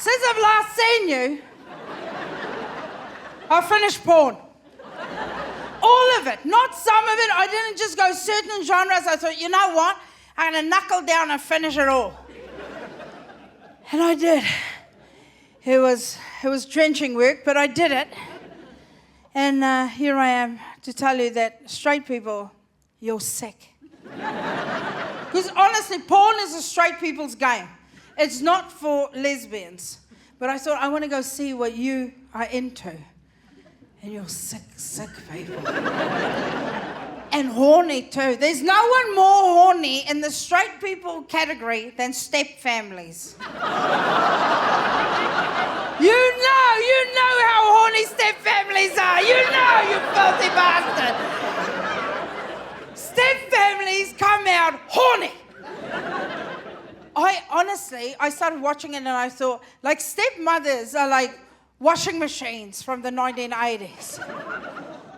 Since I've last seen you, I finished porn. All of it, not some of it. I didn't just go certain genres. I thought, you know what? I'm going to knuckle down and finish it all. And I did. It was drenching work, but I did it. And here I am to tell you that straight people, you're sick. Because honestly, porn is a straight people's game. It's not for lesbians. But I thought, I want to go see what you are into. And you're sick, sick people. And horny too. There's no one more horny in the straight people category than step families. You know how horny step families are. You know, you filthy bastard. Step families come out horny. I started watching it and I thought, like, stepmothers are like washing machines from the 1980s.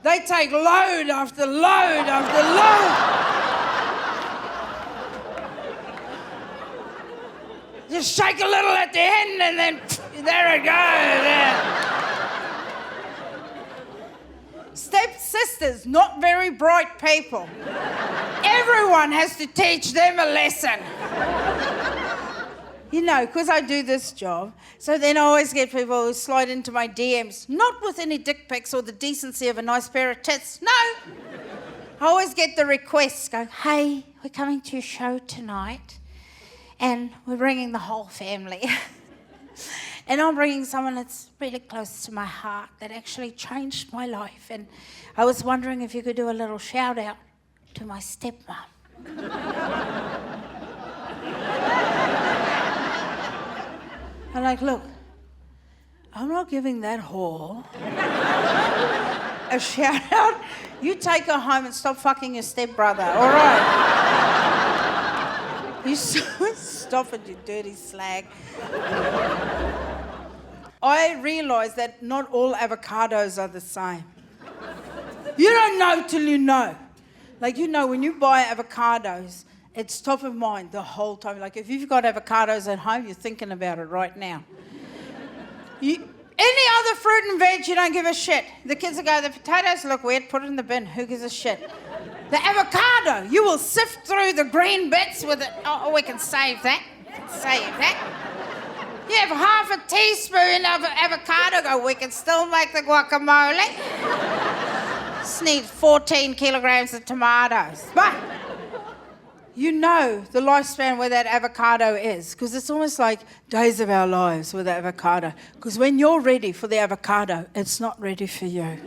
They take load after load after load. Just shake a little at the end and then there it goes. Step-sisters, not very bright people. Everyone has to teach them a lesson. You know, because I do this job, so then I always get people who slide into my DMs, not with any dick pics or the decency of a nice pair of tits, no. I always get the requests going, hey, we're coming to your show tonight, and we're bringing the whole family. And I'm bringing someone that's really close to my heart, that actually changed my life, and I was wondering if you could do a little shout out to my stepmom. I'm like, look, I'm not giving that whore a shout out. You take her home and stop fucking your stepbrother, all right? You stop it, you dirty slag. I realised that not all avocados are the same. You don't know till you know. Like, you know, when you buy avocados, it's top of mind the whole time. Like, if you've got avocados at home, you're thinking about it right now. Any other fruit and veg, you don't give a shit. The kids will go, the potatoes look weird, put it in the bin. Who gives a shit? The avocado, you will sift through the green bits with it. Oh, we can save that. You have half a teaspoon of avocado, go, we can still make the guacamole. Just need 14 kilograms of tomatoes. But you know the lifespan where that avocado is, because it's almost like days of our lives with the avocado. Because when you're ready for the avocado, it's not ready for you.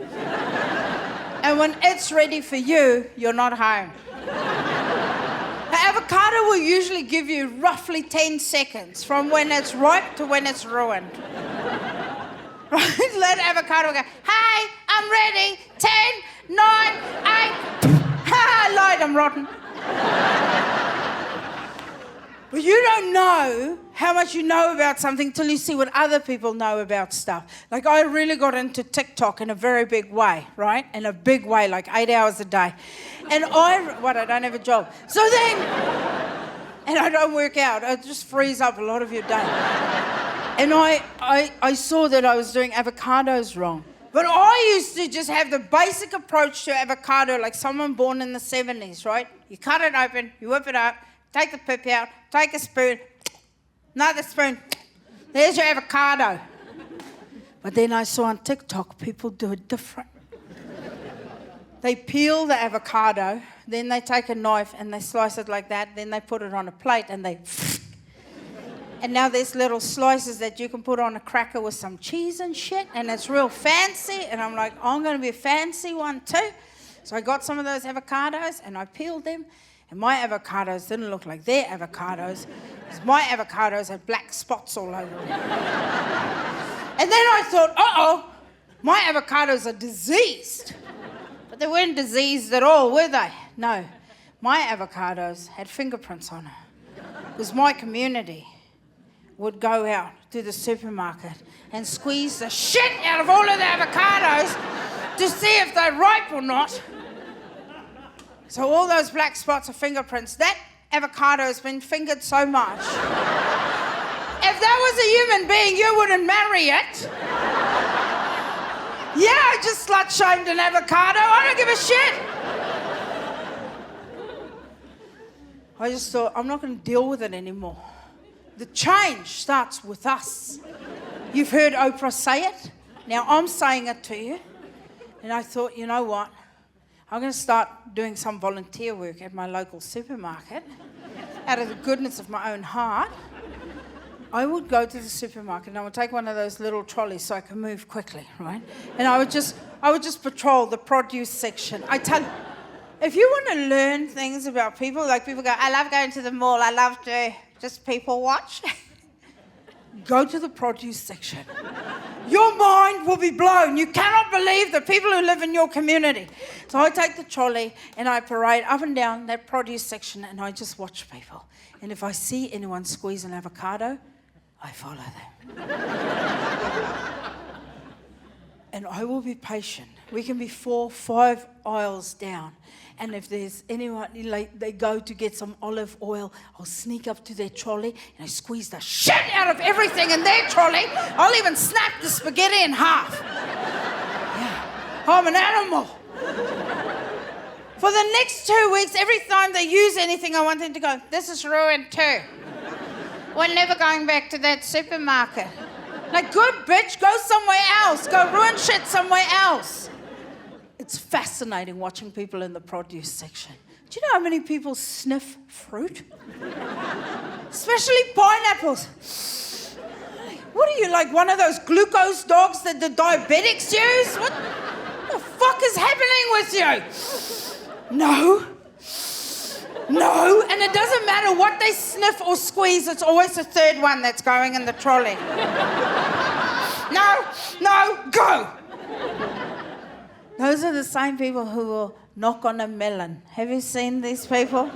And when it's ready for you, you're not home. The avocado will usually give you roughly 10 seconds from when it's ripe to when it's ruined. Right? Let avocado go, hey, I'm ready, 10, 9, 8, I lied, I'm rotten. But you don't know how much you know about something till you see what other people know about stuff. Like, I really got into TikTok in a very big way, right? In a big way, like 8 hours a day. And I don't have a job. So then, and I don't work out. It just frees up a lot of your day. And I saw that I was doing avocados wrong. But I used to just have the basic approach to avocado, like someone born in the 70s, right? You cut it open, you whip it up, take the pip out, take a spoon, another spoon, there's your avocado. But then I saw on TikTok, people do it different. They peel the avocado, then they take a knife and they slice it like that, then they put it on a plate and they... And now there's little slices that you can put on a cracker with some cheese and shit, and it's real fancy. And I'm like, I'm going to be a fancy one too. So I got some of those avocados and I peeled them. And my avocados didn't look like their avocados, because my avocados had black spots all over them. And then I thought, uh-oh, my avocados are diseased. But they weren't diseased at all, were they? No, my avocados had fingerprints on them. Because my community would go out to the supermarket and squeeze the shit out of all of the avocados to see if they're ripe or not. So all those black spots are fingerprints. That avocado has been fingered so much. If if that was a human being, you wouldn't marry it. Yeah, I just slut-shamed an avocado. I don't give a shit. I just thought, I'm not going to deal with it anymore. The change starts with us. You've heard Oprah say it. Now I'm saying it to you. And I thought, you know what? I'm going to start doing some volunteer work at my local supermarket. Out of the goodness of my own heart, I would go to the supermarket and I would take one of those little trolleys so I can move quickly, right? And I would just patrol the produce section. I tell you, if you want to learn things about people, like people go, I love going to the mall, I love to just people watch. Go to the produce section. Your mind will be blown. You cannot believe the people who live in your community. So I take the trolley and I parade up and down that produce section and I just watch people. And if I see anyone squeeze an avocado, I follow them. And I will be patient. We can be 4, 5 aisles down. And if there's anyone, like, they go to get some olive oil, I'll sneak up to their trolley and I squeeze the shit out of everything in their trolley. I'll even snap the spaghetti in half. Yeah. I'm an animal. For the next 2 weeks, every time they use anything, I want them to go, this is ruined too. We're never going back to that supermarket. Like, good bitch, go somewhere else. Go ruin shit somewhere else. It's fascinating watching people in the produce section. Do you know how many people sniff fruit? Especially pineapples. What are you, like one of those glucose dogs that the diabetics use? What the fuck is happening with you? No, and it doesn't matter what they sniff or squeeze, it's always the third one that's going in the trolley. No, go! Those are the same people who will knock on a melon. Have you seen these people?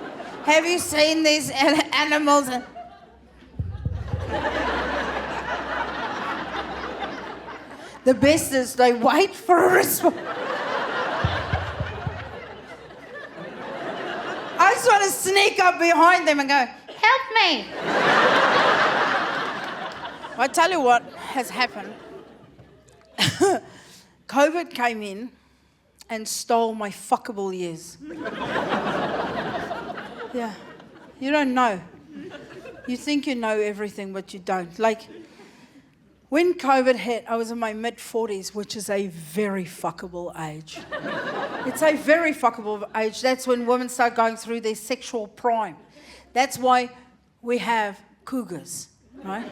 Have you seen these animals? The best is they wait for a response. I just want to sneak up behind them and go, help me. I tell you what has happened. COVID came in and stole my fuckable years. Yeah, you don't know. You think you know everything, but you don't. Like, when COVID hit, I was in my mid-40s, which is a very fuckable age. It's a very fuckable age. That's when women start going through their sexual prime. That's why we have cougars, right?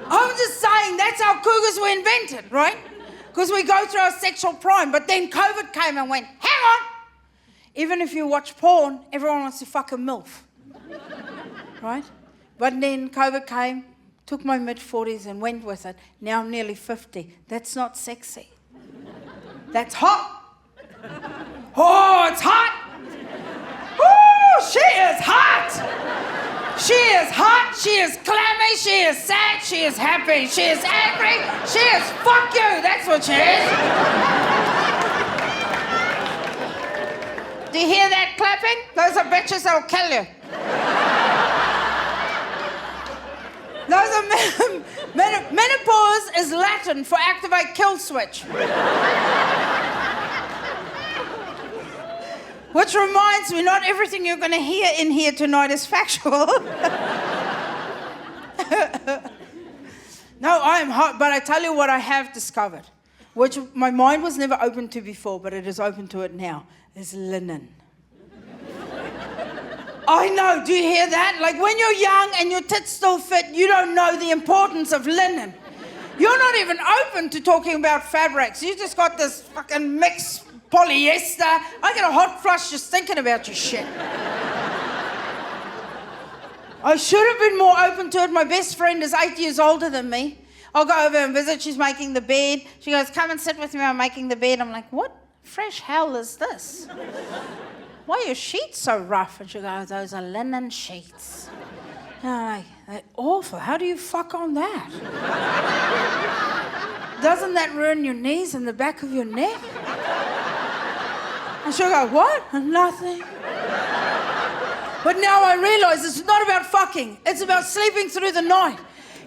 I'm just saying that's how cougars were invented, right? Because we go through our sexual prime. But then COVID came and went, hang on! Even if you watch porn, everyone wants to fuck a MILF, right? But then COVID came, took my mid-40s and went with it. Now I'm nearly 50. That's not sexy. That's hot. Oh, it's hot. Ooh, she is hot. She is hot. She is clammy. She is sad. She is happy. She is angry. She is fuck you. That's what she is. Do you hear that clapping? Those are bitches that'll kill you. Menopause is Latin for activate kill switch. Which reminds me, not everything you're going to hear in here tonight is factual. No, I am hot, but I tell you what I have discovered, which my mind was never open to before, but it is open to it now, is linen. I know, do you hear that? Like when you're young and your tits still fit, you don't know the importance of linen. You're not even open to talking about fabrics. You just got this fucking mixed polyester. I get a hot flush just thinking about your shit. I should have been more open to it. My best friend is 8 years older than me. I'll go over and visit. She's making the bed. She goes, come and sit with me. I'm making the bed. I'm like, what fresh hell is this? Why are your sheets so rough? And she goes, those are linen sheets. And I'm like, they're awful. How do you fuck on that? Doesn't that ruin your knees and the back of your neck? And she'll go, what? Nothing. But now I realize it's not about fucking. It's about sleeping through the night.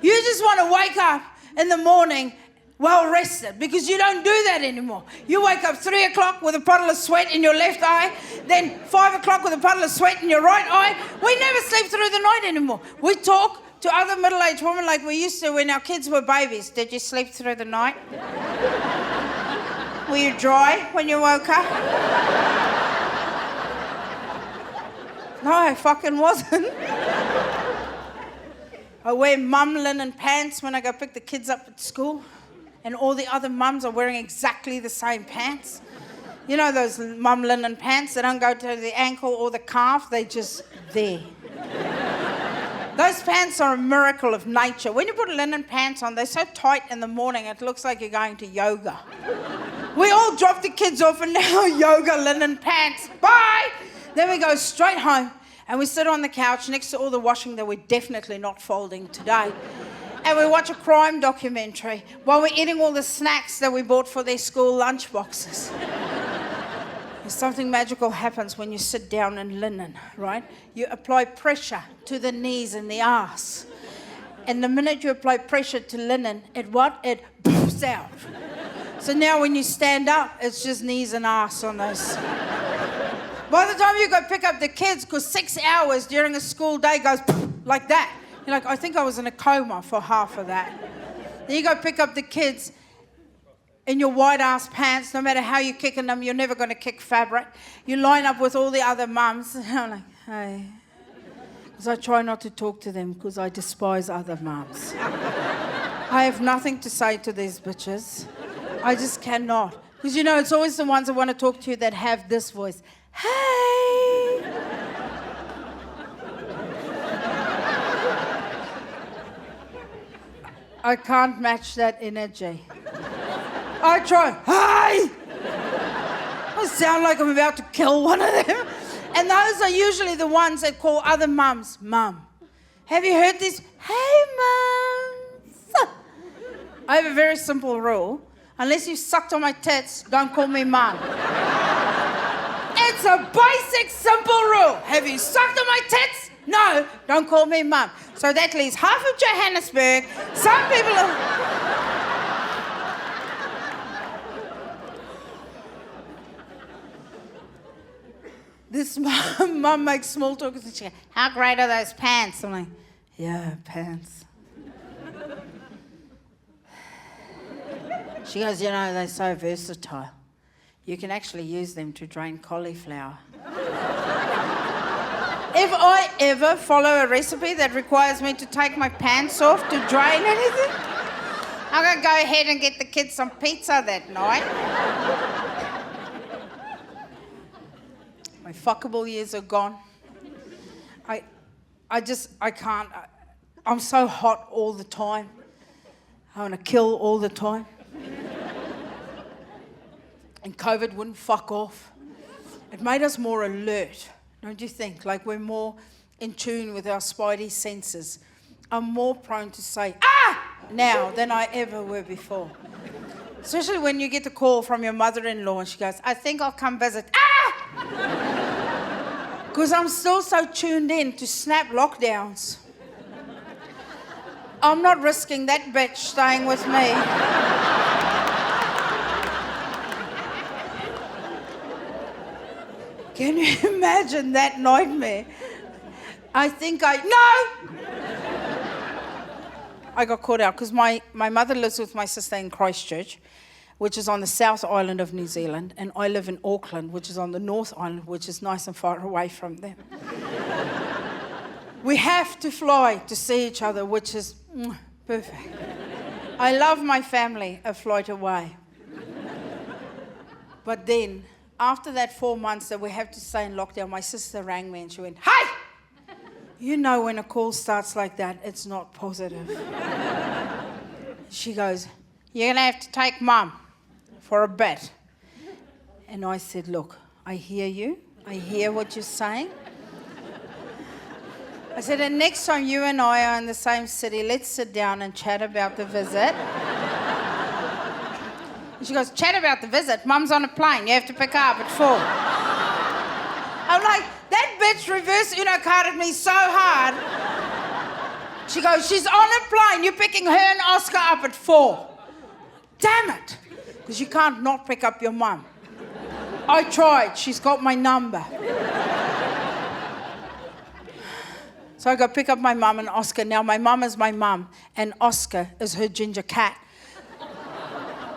You just want to wake up in the morning well rested, because you don't do that anymore. You wake up 3 o'clock with a puddle of sweat in your left eye, then 5 o'clock with a puddle of sweat in your right eye. We never sleep through the night anymore. We talk to other middle-aged women like we used to when our kids were babies. Did you sleep through the night? Were you dry when you woke up? No, I fucking wasn't. I wear mum linen pants when I go pick the kids up at school, and all the other mums are wearing exactly the same pants. You know those mum linen pants that don't go to the ankle or the calf, they just there. Those pants are a miracle of nature. When you put linen pants on, they're so tight in the morning, it looks like you're going to yoga. We all drop the kids off and now yoga linen pants. Bye! Then we go straight home and we sit on the couch next to all the washing that we're definitely not folding today. And we watch a crime documentary while we're eating all the snacks that we bought for their school lunch boxes. And something magical happens when you sit down in linen, right? You apply pressure to the knees and the arse. And the minute you apply pressure to linen, it poofs out. So now when you stand up, it's just knees and arse on those. By the time you go pick up the kids, because 6 hours during a school day goes like that. You're like, I think I was in a coma for half of that. Then you go pick up the kids in your white-ass pants, no matter how you're kicking them, you're never going to kick fabric. You line up with all the other mums. And I'm like, hey. Because I try not to talk to them because I despise other mums. I have nothing to say to these bitches. I just cannot. Because, you know, it's always the ones that want to talk to you that have this voice. Hey! I can't match that energy. I try, hey! I sound like I'm about to kill one of them. And those are usually the ones that call other mums, mum. Have you heard this? Hey, mums. I have a very simple rule. Unless you sucked on my tits, don't call me mum. It's a basic, simple rule. Have you sucked on my tits? No, don't call me mum. So that leaves half of Johannesburg. Some people are... This mum makes small talk and she goes, how great are those pants? I'm like, yeah, pants. She goes, you know, they're so versatile. You can actually use them to drain cauliflower. If I ever follow a recipe that requires me to take my pants off to drain anything, I'm going to go ahead and get the kids some pizza that night. My fuckable years are gone. I can't. I'm so hot all the time. I want to kill all the time. And COVID wouldn't fuck off. It made us more alert, don't you think? Like we're more in tune with our spidey senses. I'm more prone to say, ah, now than I ever were before. Especially when you get a call from your mother-in-law and she goes, I think I'll come visit. Ah! Because I'm still so tuned in to snap lockdowns. I'm not risking that bitch staying with me. Can you imagine that nightmare? I got caught out because my mother lives with my sister in Christchurch, which is on the South Island of New Zealand, and I live in Auckland, which is on the North Island, which is nice and far away from them. We have to fly to see each other, which is perfect. I love my family a flight away. But then, after that 4 months that we have to stay in lockdown, my sister rang me and she went, hey! You know when a call starts like that, it's not positive. She goes, you're going to have to take Mum for a bit. And I said, look, I hear you. I hear what you're saying. I said, and next time you and I are in the same city, let's sit down and chat about the visit. And she goes, chat about the visit? Mum's on a plane. You have to pick her up at 4. I'm like, that bitch reverse Uno carded me so hard. She goes, she's on a plane. You're picking her and Oscar up at 4. Damn it. Because you can't not pick up your mum. I tried. She's got my number. So I go pick up my mum and Oscar. Now, my mum is my mum, and Oscar is her ginger cat.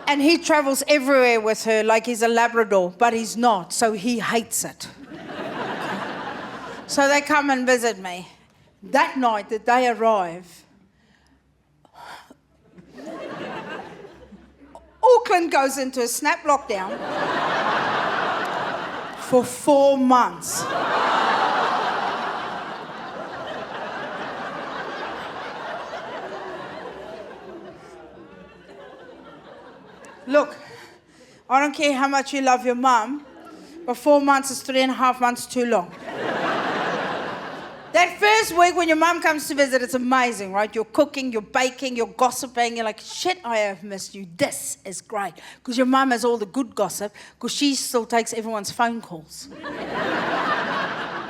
And he travels everywhere with her like he's a Labrador, but he's not, so he hates it. So they come and visit me. That night that they arrive, Auckland goes into a snap lockdown for 4 months. Look, I don't care how much you love your mum, but 4 months is 3.5 months too long. That first week when your mum comes to visit, it's amazing, right? You're cooking, you're baking, you're gossiping. You're like, shit, I have missed you. This is great. Because your mum has all the good gossip, because she still takes everyone's phone calls.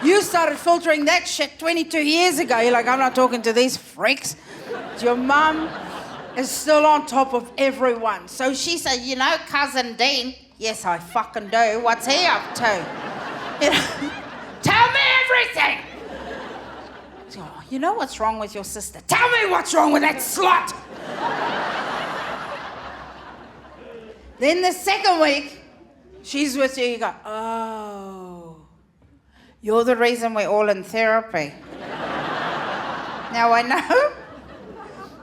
You started filtering that shit 22 years ago. You're like, I'm not talking to these freaks. Your mum is still on top of everyone. So she said, you know, Cousin Dean? Yes, I fucking do. What's he up to? You know, tell me everything. So, you know what's wrong with your sister? Tell me what's wrong with that slut. Then the second week, she's with you. You go, oh, you're the reason we're all in therapy. Now I know.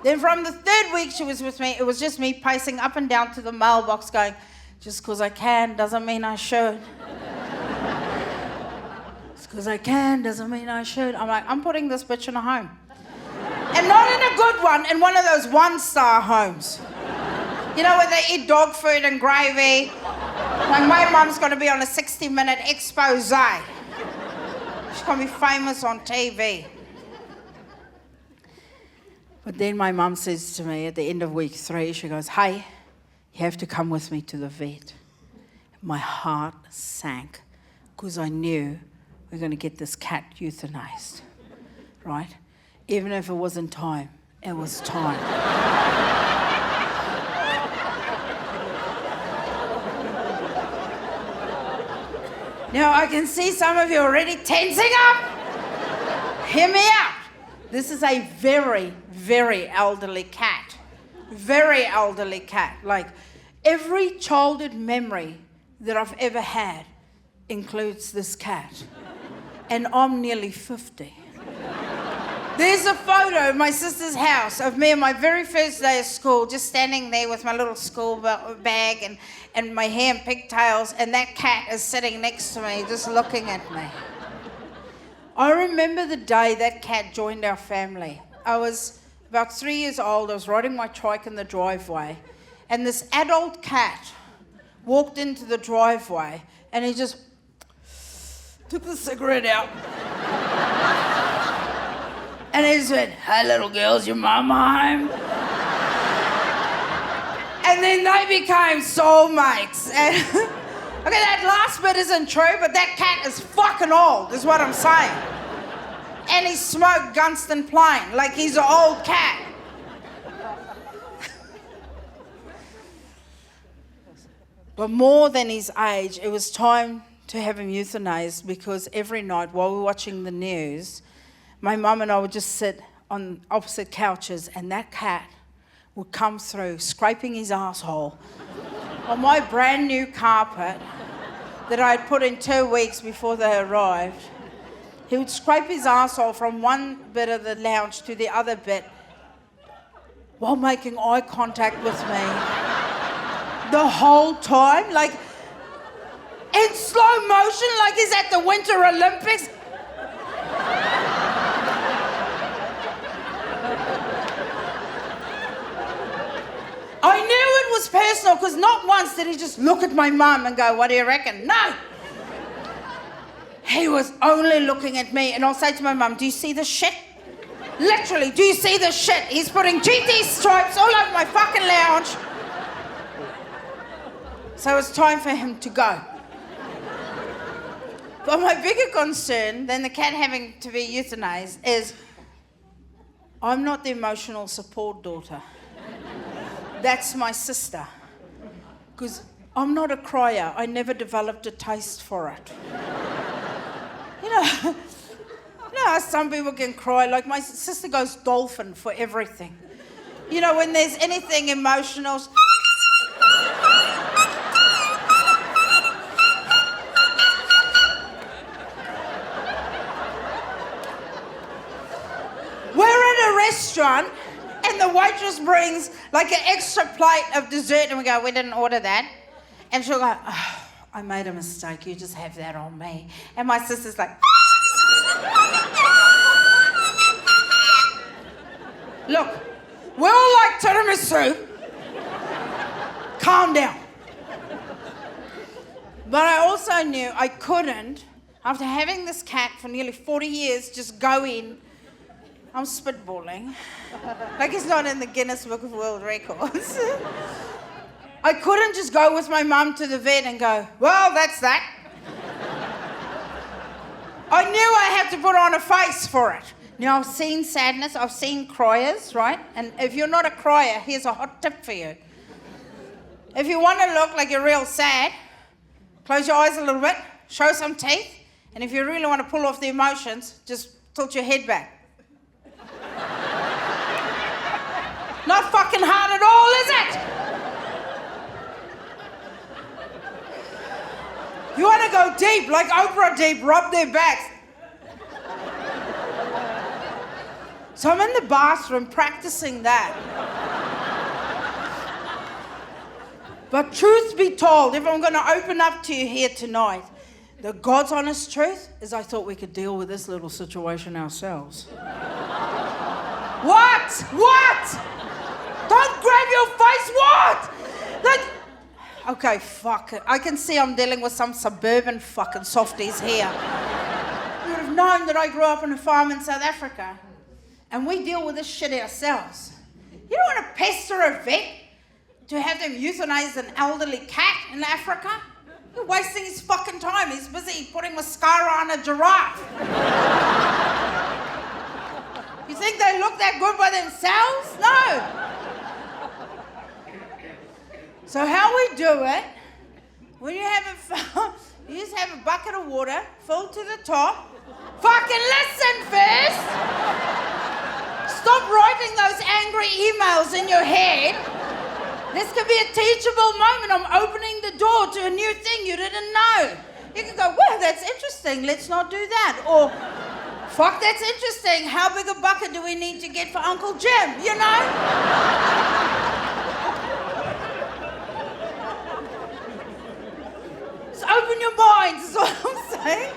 Then from the third week she was with me, it was just me pacing up and down to the mailbox going, just because I can doesn't mean I should. Just because I can doesn't mean I should. I'm like, I'm putting this bitch in a home. And not in a good one, in one of those one-star homes. You know, where they eat dog food and gravy. Like, my mum's going to be on a 60-minute expose. She's going to be famous on TV. But then my mum says to me at the end of week 3, she goes, hey, you have to come with me to the vet. My heart sank because I knew we're going to get this cat euthanized, right? Even if it wasn't time, it was time. Now, I can see some of you already tensing up. Hear me out. This is a very, very elderly cat. Very elderly cat. Like, every childhood memory that I've ever had includes this cat. And I'm nearly 50. There's a photo of my sister's house of me on my very first day of school, just standing there with my little school bag and my hair in pigtails, and that cat is sitting next to me, just looking at me. I remember the day that cat joined our family. I was about 3 years old. I was riding my trike in the driveway, and this adult cat walked into the driveway, and he just took the cigarette out. And he said, hey, little girls, your mama home? And then they became soulmates. And okay, that last bit isn't true, but that cat is fucking old, is what I'm saying. And he smoked Gunston Plain, like he's an old cat. But more than his age, it was time to have him euthanized, because every night while we were watching the news, my mum and I would just sit on opposite couches, and that cat would come through, scraping his asshole on my brand new carpet that I had put in 2 weeks before they arrived. He would scrape his asshole from one bit of the lounge to the other bit while making eye contact with me the whole time, like in slow motion, like he's at the Winter Olympics. I knew it was personal, because not once did he just look at my mum and go, what do you reckon? No. He was only looking at me, and I'll say to my mum, do you see this shit? Literally, do you see this shit? He's putting GT stripes all over my fucking lounge. So it's time for him to go. But my bigger concern than the cat having to be euthanized is I'm not the emotional support daughter. That's my sister. Because I'm not a crier. I never developed a taste for it. You know how some people can cry? Like my sister goes dolphin for everything. You know, when there's anything emotional... We're at a restaurant and the waitress brings like an extra plate of dessert and we go, we didn't order that. And she'll go, oh, I made a mistake, you just have that on me. And my sister's like, look, we all like tiramisu. Calm down. But I also knew I couldn't, after having this cat for nearly 40 years, just go in. I'm spitballing. Like it's not in the Guinness Book of World Records. I couldn't just go with my mum to the vet and go, well, that's that. I knew I had to put on a face for it. Now, I've seen sadness, I've seen criers, right? And if you're not a crier, here's a hot tip for you. If you want to look like you're real sad, close your eyes a little bit, show some teeth, and if you really want to pull off the emotions, just tilt your head back. Not fucking hard at all, is it? You want to go deep, like Oprah deep, rub their backs. So I'm in the bathroom practicing that. But truth be told, if I'm going to open up to you here tonight, the God's honest truth is I thought we could deal with this little situation ourselves. What? What? Don't grab your face, what? Like, okay, fuck it. I can see I'm dealing with some suburban fucking softies here. You would have known that I grew up on a farm in South Africa. And we deal with this shit ourselves. You don't want to pester a vet to have them euthanize an elderly cat in Africa? You're wasting his fucking time. He's busy putting mascara on a giraffe. You think they look that good by themselves? No. So how we do it, when you have you just have a bucket of water filled to the top. Fucking listen first. Stop writing those angry emails in your head. This could be a teachable moment. I'm opening the door to a new thing you didn't know. You can go, well, that's interesting. Let's not do that. Or, fuck, that's interesting. How big a bucket do we need to get for Uncle Jim? You know? Just open your minds, is what I'm saying.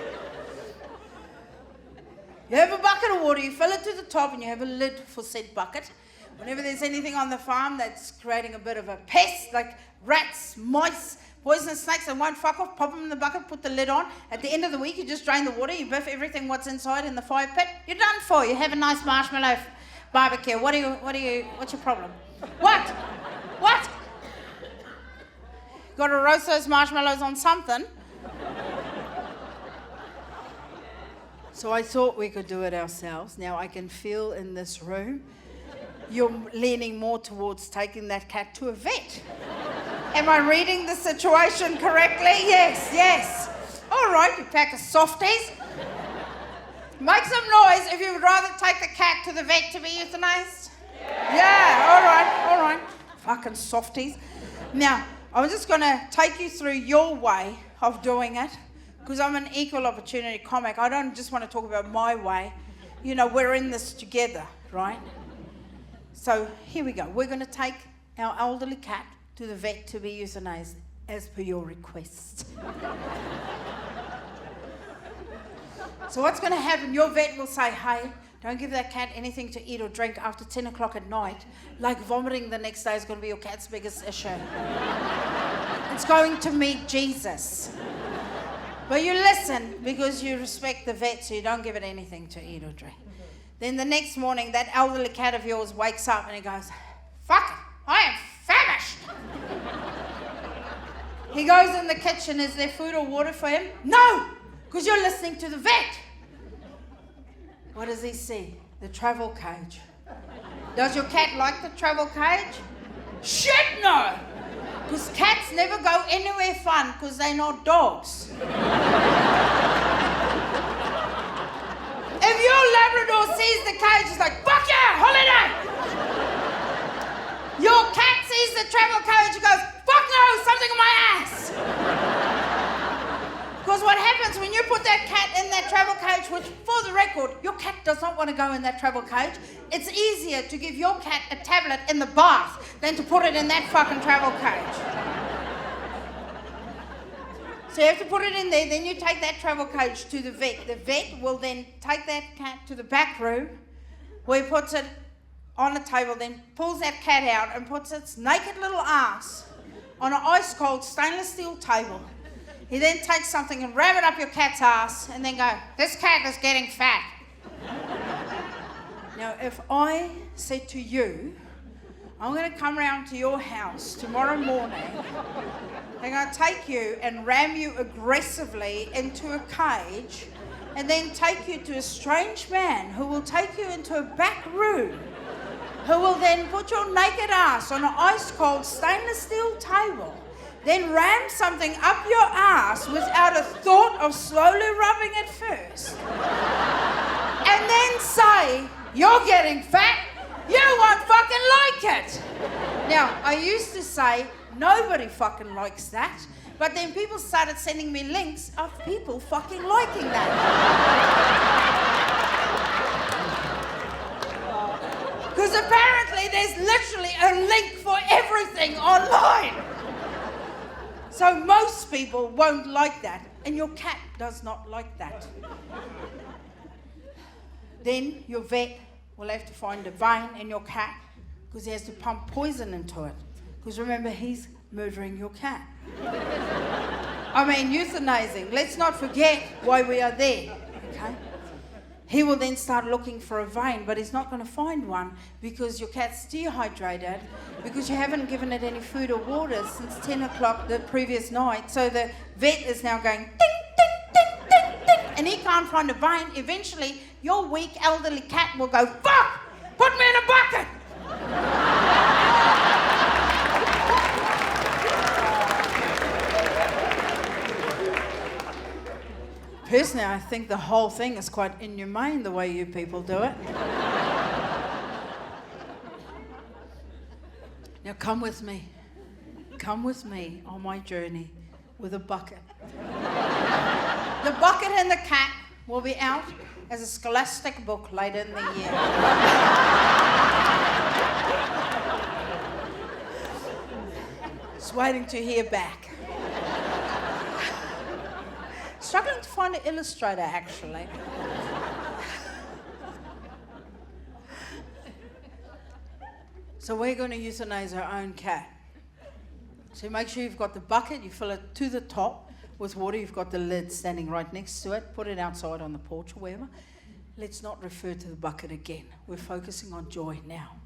You have a bucket of water, you fill it to the top, and you have a lid for said bucket. Whenever there's anything on the farm that's creating a bit of a pest, like rats, mice, poisonous snakes that won't fuck off, pop them in the bucket, put the lid on. At the end of the week, you just drain the water, you biff everything what's inside in the fire pit. You're done for. You have a nice marshmallow barbecue. What's your problem? What? What? Got to roast those marshmallows on something. So I thought we could do it ourselves. Now I can feel in this room, you're leaning more towards taking that cat to a vet. Am I reading the situation correctly? Yes, yes. All right, you pack of softies. Make some noise if you would rather take the cat to the vet to be euthanized. Yeah, all right. Fucking softies. Now, I'm just going to take you through your way of doing it. Because I'm an equal opportunity comic. I don't just want to talk about my way. You know, we're in this together, right? So here we go. We're going to take our elderly cat to the vet to be euthanized as per your request. So what's going to happen? Your vet will say, hey, don't give that cat anything to eat or drink after 10 o'clock at night. Like vomiting the next day is going to be your cat's biggest issue. It's going to meet Jesus. But you listen because you respect the vet, so you don't give it anything to eat or drink. Then the next morning, that elderly cat of yours wakes up and he goes, fuck it, I am famished. He goes in the kitchen, is there food or water for him? No, because you're listening to the vet. What does he see? The travel cage. Does your cat like the travel cage? Shit, no! Because cats never go anywhere fun because they're not dogs. If your Labrador sees the cage, it's like, fuck yeah, holiday! Your cat sees the travel cage and goes, fuck no, something on my ass! Because what happens when you put that cat in that travel cage, which, for the record, your cat does not want to go in that travel cage, it's easier to give your cat a tablet in the bath than to put it in that fucking travel cage. So you have to put it in there, then you take that travel cage to the vet. The vet will then take that cat to the back room where he puts it on a table, then pulls that cat out and puts its naked little ass on an ice-cold stainless steel table. He then takes something and ram it up your cat's ass and then go, this cat is getting fat. Now, if I said to you, I'm going to come round to your house tomorrow morning, I'm going to take you and ram you aggressively into a cage and then take you to a strange man who will take you into a back room, who will then put your naked ass on an ice-cold stainless steel table, then ram something up your ass without a thought of slowly rubbing it first, and then say, you're getting fat, you won't fucking like it. Now, I used to say, nobody fucking likes that, but then people started sending me links of people fucking liking that. Because apparently there's literally a link for everything online. So most people won't like that, and your cat does not like that. Then your vet will have to find a vein in your cat because he has to pump poison into it. Because remember, he's murdering your cat. I mean, euthanizing. Let's not forget why we are there, okay? He will then start looking for a vein, but he's not going to find one because your cat's dehydrated, because you haven't given it any food or water since 10 o'clock the previous night. So the vet is now going ding, ding, ding, ding, ding, and he can't find a vein. Eventually, your weak elderly cat will go, fuck, put me in a bucket. Personally, I think the whole thing is quite inhumane the way you people do it. Now come with me. Come with me on my journey with a bucket. The bucket and the cat will be out as a scholastic book later in the year. Just waiting to hear back. Struggling to find an illustrator, actually. So we're going to euthanize our own cat. So make sure you've got the bucket, you fill it to the top with water, you've got the lid standing right next to it, put it outside on the porch or wherever. Let's not refer to the bucket again. We're focusing on joy now.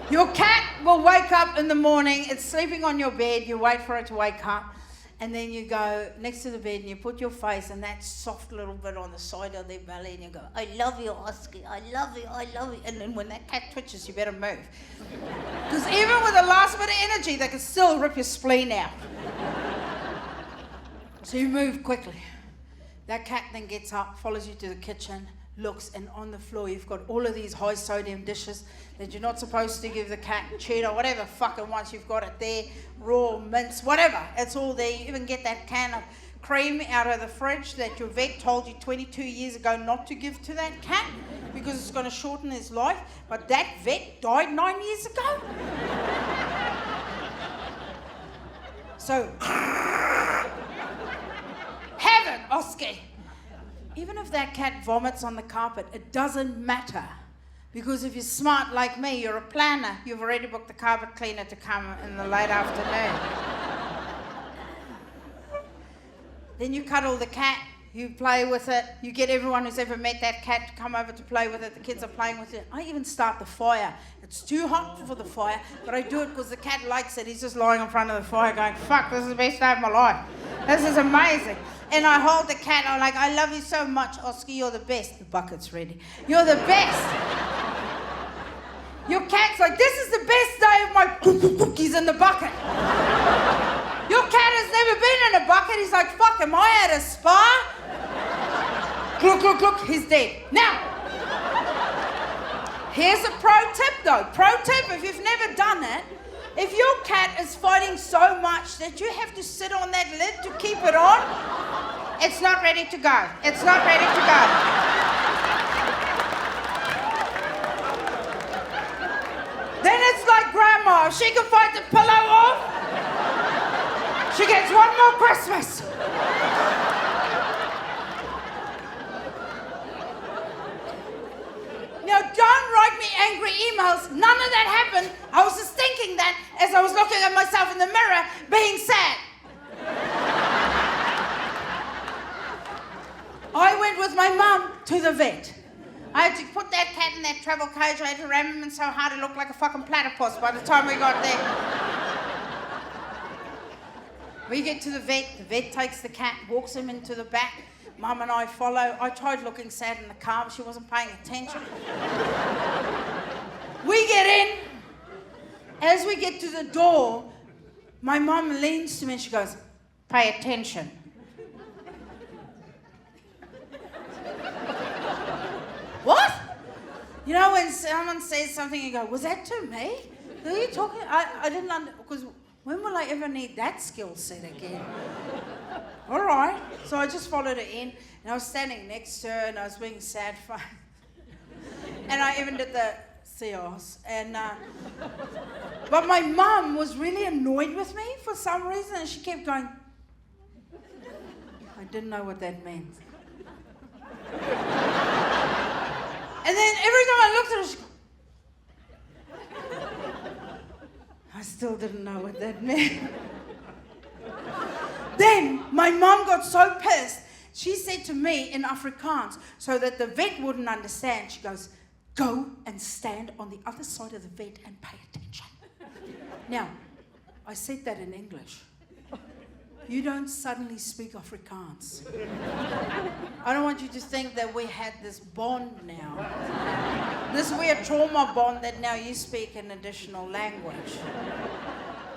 Your cat will wake up in the morning, it's sleeping on your bed, you wait for it to wake up, and then you go next to the bed and you put your face and that soft little bit on the side of their belly and you go, I love you, Oski, I love you, I love you. And then when that cat twitches, you better move. Because even with the last bit of energy, they can still rip your spleen out. So you move quickly. That cat then gets up, follows you to the kitchen, looks, and on the floor you've got all of these high sodium dishes that you're not supposed to give the cat, cheddar, whatever fucking once you've got it there, raw mince, whatever, it's all there. You even get that can of cream out of the fridge that your vet told you 22 years ago not to give to that cat because it's going to shorten his life, but that vet died 9 years ago. So have it, Oski. Even if that cat vomits on the carpet, it doesn't matter. Because if you're smart like me, you're a planner, you've already booked the carpet cleaner to come in the late afternoon. Then you cuddle the cat, you play with it, you get everyone who's ever met that cat to come over to play with it, the kids are playing with it. I even start the fire. It's too hot for the fire, but I do it because the cat likes it. He's just lying in front of the fire going, fuck, this is the best day of my life. This is amazing. And I hold the cat, I'm like, I love you so much, Oski, you're the best. The bucket's ready. You're the best. Your cat's like, this is the best day of my he's in the bucket. Your cat has never been in a bucket. He's like, fuck, am I at a spa? Look, he's dead. Now, here's a pro tip though. Pro tip, if you've never done it, if your cat is fighting so much that you have to sit on that lid to keep it on, it's not ready to go. It's not ready to go. Then it's like grandma. If she can fight the pillow off, she gets one more Christmas. Now, don't write me angry emails. None of that happened. I was just thinking that as I was looking at myself in the mirror, being sad. I went with my mum to the vet. I had to put that cat in that travel cage. I had to ram him in so hard it looked like a fucking platypus by the time we got there. We get to the vet takes the cat, walks him into the back. Mum and I follow. I tried looking sad in the car, but she wasn't paying attention. We get in. As we get to the door, my mum leans to me and she goes, pay attention. What? You know when someone says something, you go, was that to me? Who are you talking? I didn't because when will I ever need that skill set again? All right. So I just followed her in, and I was standing next to her, and I was being sad for her. And I even did the seance. And but my mum was really annoyed with me for some reason, and she kept going, I didn't know what that meant. And then every time I looked at her, she goes, I still didn't know what that meant. Then my mum got so pissed, she said to me in Afrikaans, so that the vet wouldn't understand, she goes, go and stand on the other side of the vet and pay attention. Now, I said that in English. You don't suddenly speak Afrikaans. I don't want you to think that we had this bond now. This weird trauma bond that now you speak an additional language.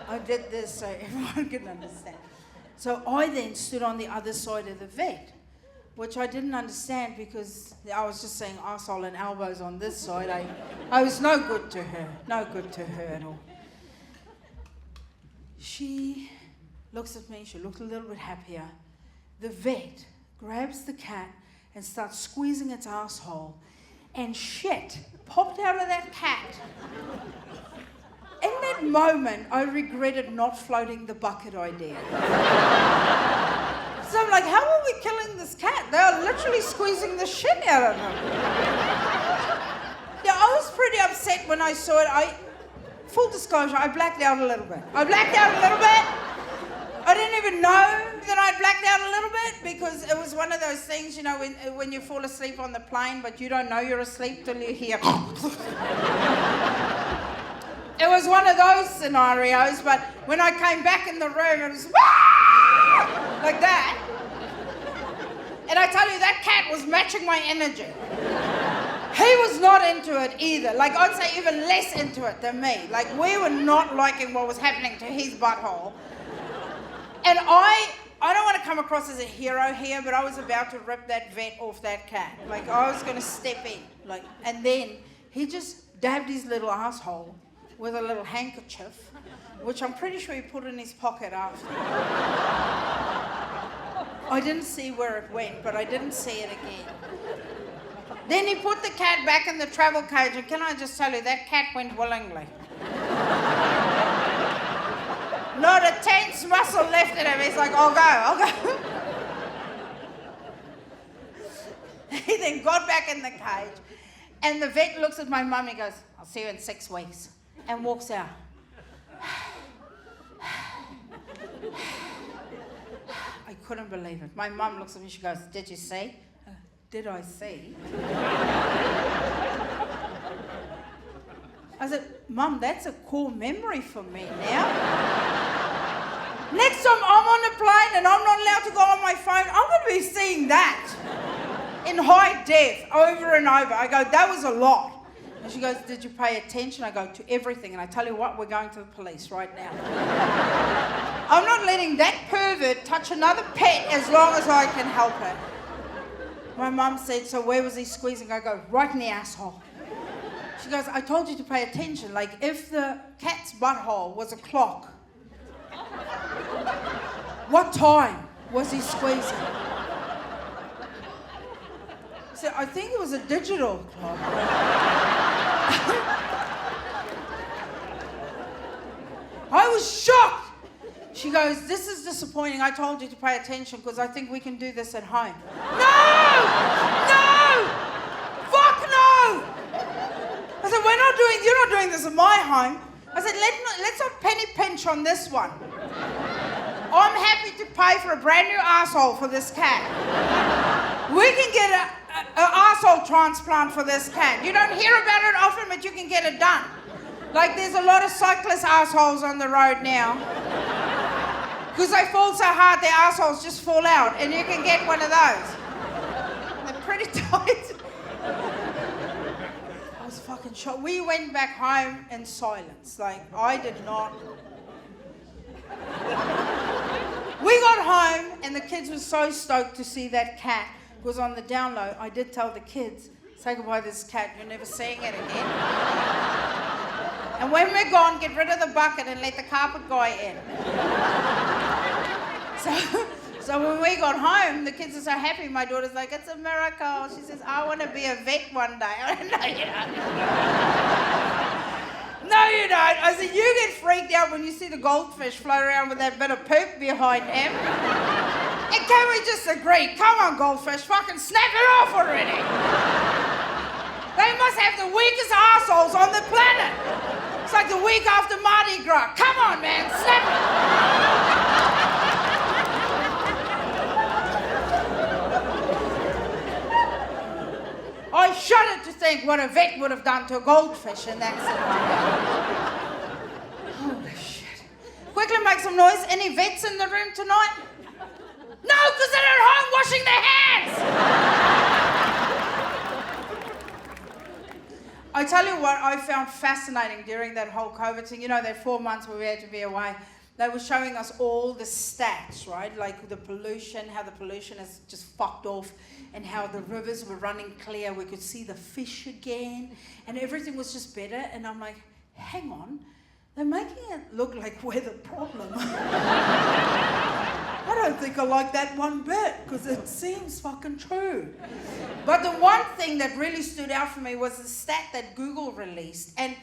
I did this so everyone could understand. So I then stood on the other side of the vet, which I didn't understand because I was just saying arsehole and elbows on this side. I was no good to her at all. She looks at me, she looked a little bit happier. The vet grabs the cat and starts squeezing its asshole, and shit popped out of that cat. In that moment, I regretted not floating the bucket idea. So I'm like, how are we killing this cat? They are literally squeezing the shit out of him. Yeah, I was pretty upset when I saw it. Full disclosure, I blacked out a little bit. I didn't even know that I'd blacked out a little bit because it was one of those things, you know, when you fall asleep on the plane, but you don't know you're asleep till you hear. It was one of those scenarios, but when I came back in the room, it was like that. And I tell you, that cat was matching my energy. He was not into it either. Like, I'd say even less into it than me. Like, we were not liking what was happening to his butthole. And I don't want to come across as a hero here, but I was about to rip that vet off that cat. Like, I was going to step in. Like, and then he just dabbed his little asshole with a little handkerchief, which I'm pretty sure he put in his pocket after. I didn't see where it went, but I didn't see it again. Then he put the cat back in the travel cage, and can I just tell you, that cat went willingly. Not a tense muscle left in him. He's like, I'll go. He then got back in the cage, and the vet looks at my mum and goes, I'll see you in 6 weeks, and walks out. I couldn't believe it. My mum looks at me, she goes, did you see? Did I see? I said, Mum, that's a core memory for me now. Next time I'm on a plane and I'm not allowed to go on my phone, I'm going to be seeing that in high def over and over. I go, that was a lot. And she goes, did you pay attention? I go, to everything. And I tell you what, we're going to the police right now. I'm not letting that pervert touch another pet as long as I can help it. My mum said, so where was he squeezing? I go, right in the asshole. She goes, I told you to pay attention. Like, if the cat's butthole was a clock, what time was he squeezing? So I think it was a digital clock. I was shocked. She goes, this is disappointing. I told you to pay attention because I think we can do this at home. No! No! Fuck no! I said, you're not doing this at my home. I said, let's not penny pinch on this one. I'm happy to pay for a brand new asshole for this cat. We can get an asshole transplant for this cat. You don't hear about it often, but you can get it done. Like, there's a lot of cyclist assholes on the road now. Because they fall so hard, their assholes just fall out, and you can get one of those. They're pretty tight. I was fucking shocked. We went back home in silence. Like, I did not. We got home, and the kids were so stoked to see that cat. Because on the down low, I did tell the kids, say goodbye to this cat, you're never seeing it again. And when we're gone, get rid of the bucket and let the carpet guy in. So when we got home, the kids are so happy. My daughter's like, it's a miracle. She says, I want to be a vet one day. I went, no, you don't. No, you don't. I said, you get freaked out when you see the goldfish float around with that bit of poop behind him. And can we just agree? Come on, goldfish, fucking snap it off already. They must have the weakest assholes on the planet. It's like the week after Mardi Gras. Come on, man, snap it. I shudder to think what a vet would have done to a goldfish in that scenario. Holy shit. Quickly make some noise. Any vets in the room tonight? No, because they're at home washing their hands. I tell you what I found fascinating during that whole COVID thing. You know, that 4 months where we had to be away. They were showing us all the stats, right? Like the pollution, how the pollution has just fucked off, and how the rivers were running clear. We could see the fish again, and everything was just better. And I'm like, hang on, they're making it look like we're the problem. I don't think I like that one bit, because it seems fucking true. But the one thing that really stood out for me was the stat that Google released. And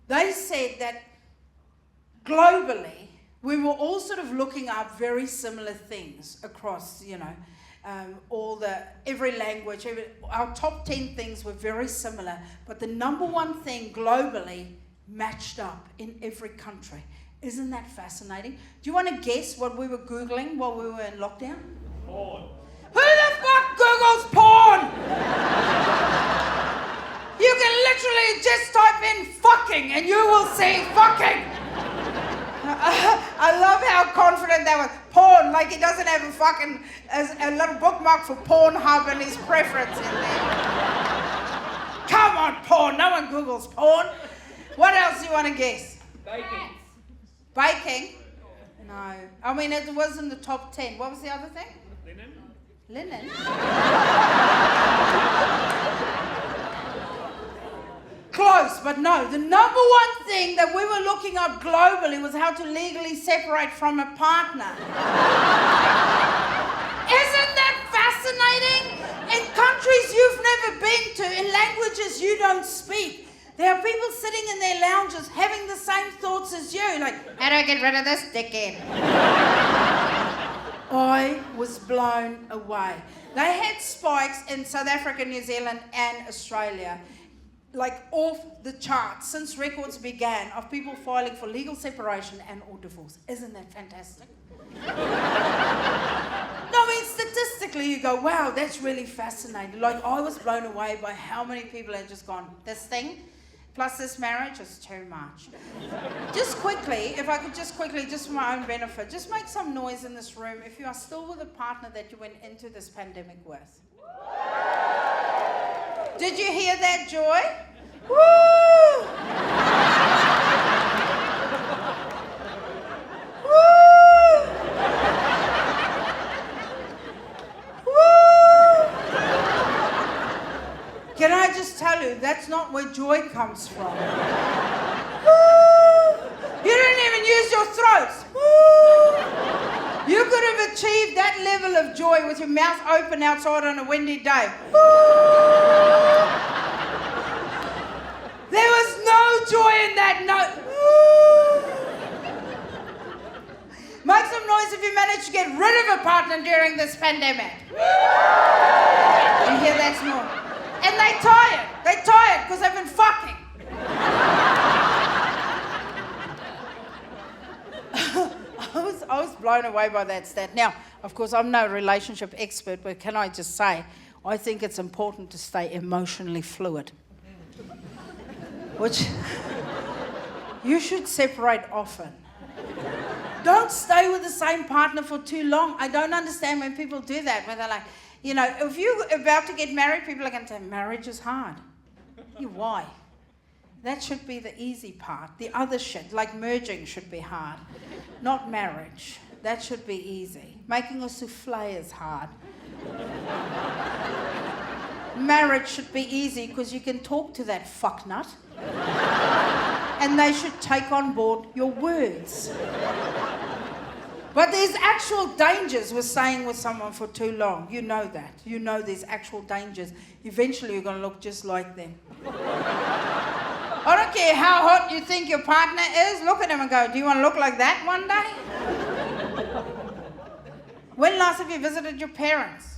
they said that globally, we were all sort of looking up very similar things across, every language. Our top 10 things were very similar. But the number one thing globally matched up in every country. Isn't that fascinating? Do you want to guess what we were Googling while we were in lockdown? Porn. Who the fuck Googles porn? You can literally just type in fucking and you will see fucking. I love how confident that was. Porn, like he doesn't have a little bookmark for Pornhub and his preference in there. Come on, porn. No one Googles porn. What else do you want to guess? Baking. Baking? No. I mean, it was in the top 10. What was the other thing? Linen. Linen? Close, but no. The number one thing that we were looking up globally was how to legally separate from a partner. Isn't that fascinating? In countries you've never been to, in languages you don't speak, there are people sitting in their lounges having the same thoughts as you, like, how do I get rid of this dickhead? I was blown away. They had spikes in South Africa, New Zealand, and Australia, like off the charts since records began of people filing for legal separation and or divorce. Isn't that fantastic? No, I mean, statistically you go, wow, that's really fascinating. Like, I was blown away by how many people had just gone, this thing plus this marriage is too much. Just quickly, if I could just for my own benefit, just make some noise in this room if you are still with a partner that you went into this pandemic with. Did you hear that, Joy? Woo! Can I just tell you, that's not where joy comes from. You didn't even use your throats. You could have achieved that level of joy with your mouth open outside on a windy day. There was no joy in that note. Make some noise if you manage to get rid of a partner during this pandemic. You hear that snore? And they're tired. They're tired because they've been fucking. I was blown away by that stat. Now, of course, I'm no relationship expert, but can I just say, I think it's important to stay emotionally fluid. Which, you should separate often. Don't stay with the same partner for too long. I don't understand when people do that, where they're like, you know, if you're about to get married, people are going to say, marriage is hard. Why? That should be the easy part. The other shit, like merging, should be hard. Not marriage. That should be easy. Making a souffle is hard. Marriage should be easy because you can talk to that fucknut. And they should take on board your words. But there's actual dangers with staying with someone for too long. You know that. You know there's actual dangers. Eventually you're going to look just like them. I don't care how hot you think your partner is. Look at him and go, do you want to look like that one day? When last have you visited your parents?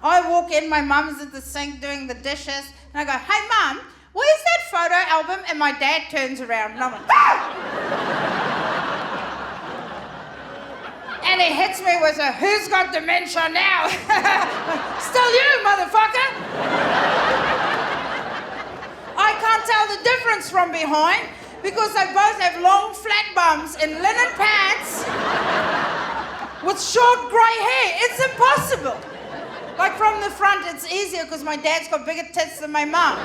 I walk in, my mum's at the sink doing the dishes, and I go, hey mum, where's that photo album? And my dad turns around and I'm like, ah! And he hits me with a, who's got dementia now? Still you, motherfucker! I can't tell the difference from behind because they both have long flat bums in linen pants with short grey hair. It's impossible. Like from the front it's easier because my dad's got bigger tits than my mum.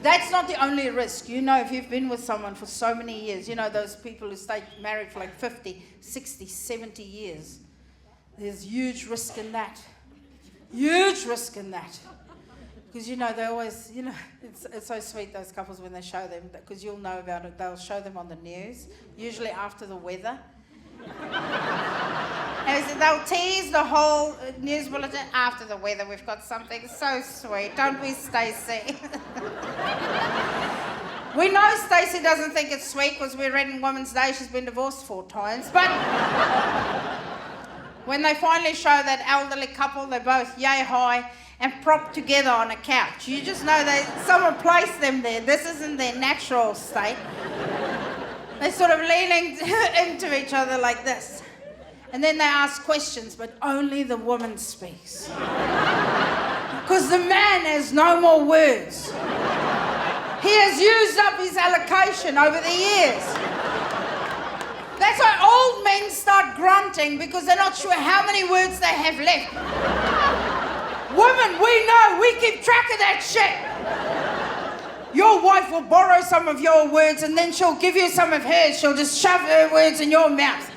That's not the only risk. You know, if you've been with someone for so many years, you know, those people who stay married for like 50, 60, 70 years, there's huge risk in that. Huge risk in that. Because, you know, they always, you know, it's so sweet, those couples, when they show them, because you'll know about it, they'll show them on the news, usually after the weather. And they'll tease the whole news bulletin after the weather. We've got something so sweet. Don't we, Stacey? We know Stacey doesn't think it's sweet because we read in Women's Day she's been divorced 4 times. But when they finally show that elderly couple, they're both yay high and propped together on a couch. You just know someone placed them there. This isn't their natural state. They're sort of leaning into each other like this. And then they ask questions, but only the woman speaks. Because the man has no more words. He has used up his allocation over the years. That's why old men start grunting because they're not sure how many words they have left. Women, we know, we keep track of that shit. Your wife will borrow some of your words and then she'll give you some of hers. She'll just shove her words in your mouth.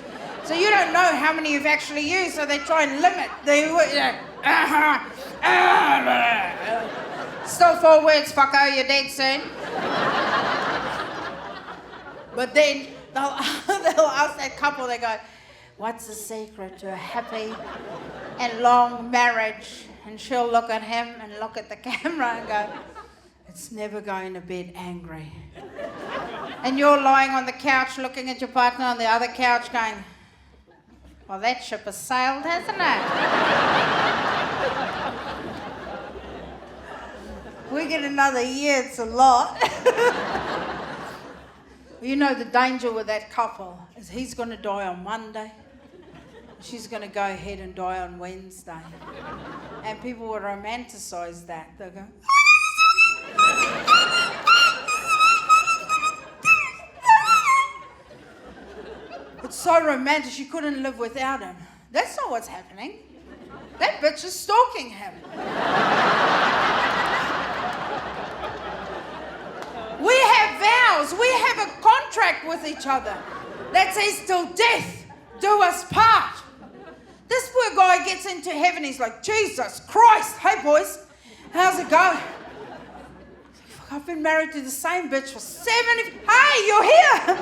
So you don't know how many you've actually used, so they try and limit the words. Still 4 words, fucko, you're dead soon. But then they'll ask that couple, they go, what's the secret to a happy and long marriage? And she'll look at him and look at the camera and go, it's never going to bed angry. And you're lying on the couch looking at your partner on the other couch going, well, that ship has sailed, hasn't it? We get another year, it's a lot. You know, the danger with that couple is he's going to die on Monday. She's going to go ahead and die on Wednesday. And people will romanticize that. They'll go, it's so romantic, she couldn't live without him. That's not what's happening. That bitch is stalking him. We have vows. We have a contract with each other that says till death do us part. This poor guy gets into heaven. He's like, Jesus Christ. Hey, boys. How's it going? I've been married to the same bitch for 70... Hey, you're here!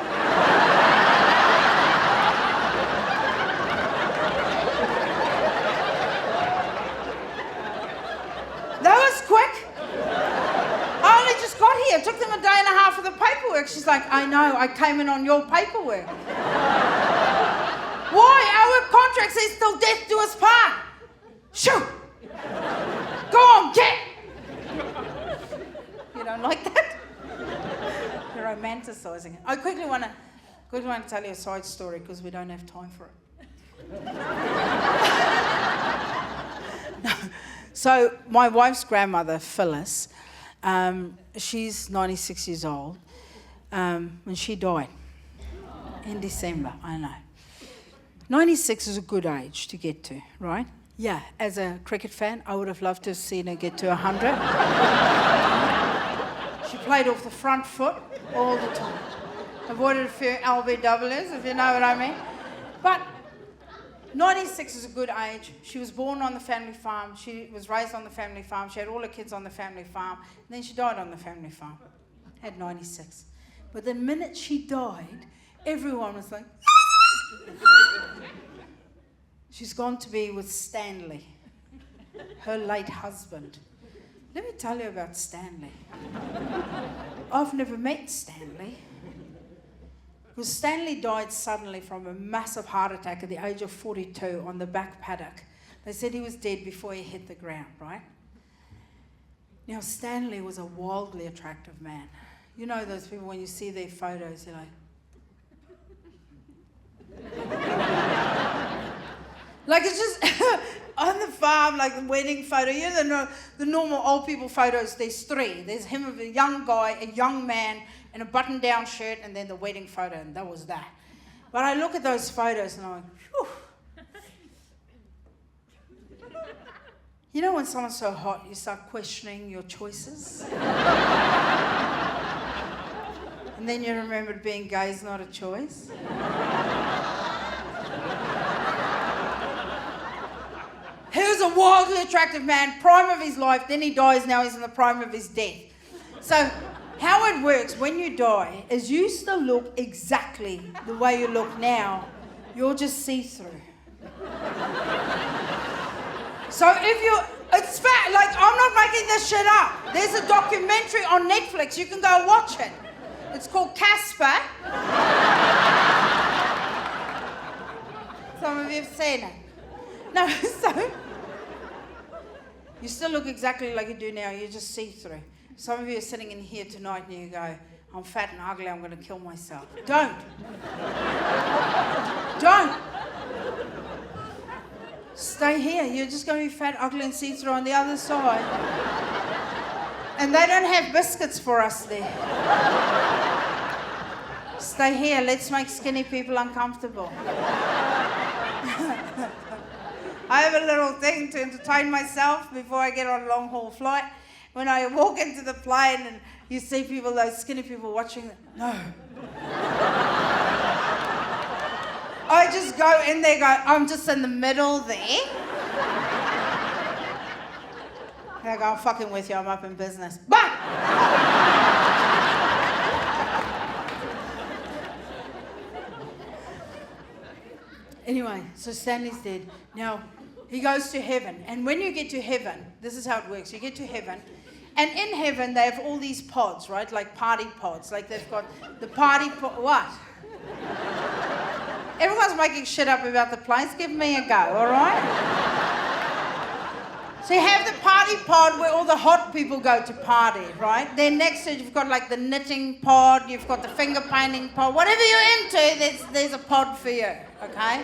That was quick. I only just got here. It took them a day and a half for the paperwork. She's like, I know, I came in on your paperwork. Why? Our contract says till death do us part. Shoo! Go on, get! You don't like that? You're romanticising it. I quickly want to tell you a side story because we don't have time for it. No. So my wife's grandmother, Phyllis, she's 96 years old, and she died in December, I know. 96 is a good age to get to, right? Yeah, as a cricket fan, I would have loved to have seen her get to 100. She played off the front foot all the time. Avoided a few LBWs, if you know what I mean. But 96 is a good age. She was born on the family farm. She was raised on the family farm. She had all her kids on the family farm. And then she died on the family farm at 96. But the minute she died, everyone was like, she's gone to be with Stanley, her late husband. Let me tell you about Stanley. I've never met Stanley. Because Stanley died suddenly from a massive heart attack at the age of 42 on the back paddock. They said he was dead before he hit the ground, right? Now, Stanley was a wildly attractive man. You know those people, when you see their photos, you're like... Like, it's just on the farm, like the wedding photo. You know, the normal old people photos, there's three. There's him with a young guy, a young man, in a button-down shirt, and then the wedding photo, and that was that. But I look at those photos, and I'm like, whew. You know when someone's so hot, you start questioning your choices? And then you remember being gay is not a choice. He was a wildly attractive man, prime of his life, then he dies, now he's in the prime of his death. So how it works when you die is you still look exactly the way you look now, you're just see-through. So if you, it's fact, like I'm not making this shit up. There's a documentary on Netflix, you can go watch it. It's called Casper. Some of you have seen it. No, so you still look exactly like you do now, you just see through. Some of you are sitting in here tonight and you go, I'm fat and ugly, I'm going to kill myself. Don't. Don't. Stay here, you're just going to be fat, ugly and see through on the other side. And they don't have biscuits for us there. Stay here, let's make skinny people uncomfortable. I have a little thing to entertain myself before I get on a long-haul flight. When I walk into the plane and you see people, those skinny people watching, no. I just go in there, I'm just in the middle there. I go, I'm fucking with you, I'm up in business. But! Anyway, so Stanley's dead. Now, he goes to heaven. And when you get to heaven, this is how it works. You get to heaven. And in heaven, they have all these pods, right? Like party pods. Like they've got the party pod. What? Everyone's making shit up about the place. Give me a go, all right? So you have the party pod where all the hot people go to party, right? Then next to it, you've got like the knitting pod. You've got the finger painting pod. Whatever you're into, there's a pod for you, okay?